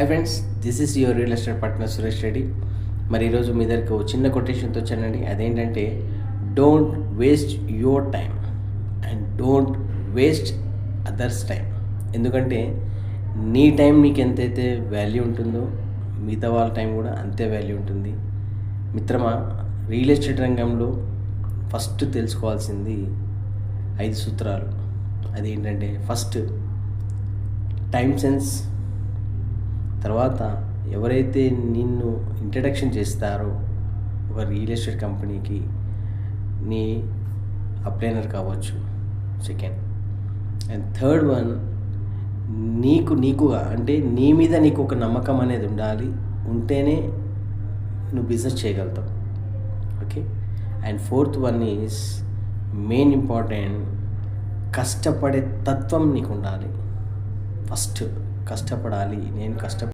Hi friends, this is your real estate partner Suresh Reddy. మరి ఈరోజు మీ దగ్గరకు ఒక చిన్న కొటేషన్తో వచ్చానండి. అదేంటంటే, don't waste your time and don't waste others time. ఎందుకంటే నీ టైం నీకు ఎంతైతే వాల్యూ ఉంటుందో మిగతా వాళ్ళ టైం కూడా అంతే వాల్యూ ఉంటుంది. మిత్రమా, రియల్ ఎస్టేట్ రంగంలో ఫస్ట్ తెలుసుకోవాల్సింది 5 సూత్రాలు. అదేంటంటే, ఫస్ట్ టైం సెన్స్, తర్వాత ఎవరైతే నిన్ను ఇంట్రడక్షన్ చేస్తారో ఒక రియల్ ఎస్టేట్ కంపెనీకి, నీ అప్లైనర్ కావచ్చు. సెకండ్ అండ్ థర్డ్ వన్, నీకుగా అంటే నీ మీద నీకు ఒక నమ్మకం అనేది ఉండాలి. ఉంటేనే నువ్వు బిజినెస్ చేయగలుగుతావు. Okay. And fourth one is main important, కష్టపడే తత్వం నీకు ఉండాలి. ఫస్ట్ కష్టపడాలి. నేను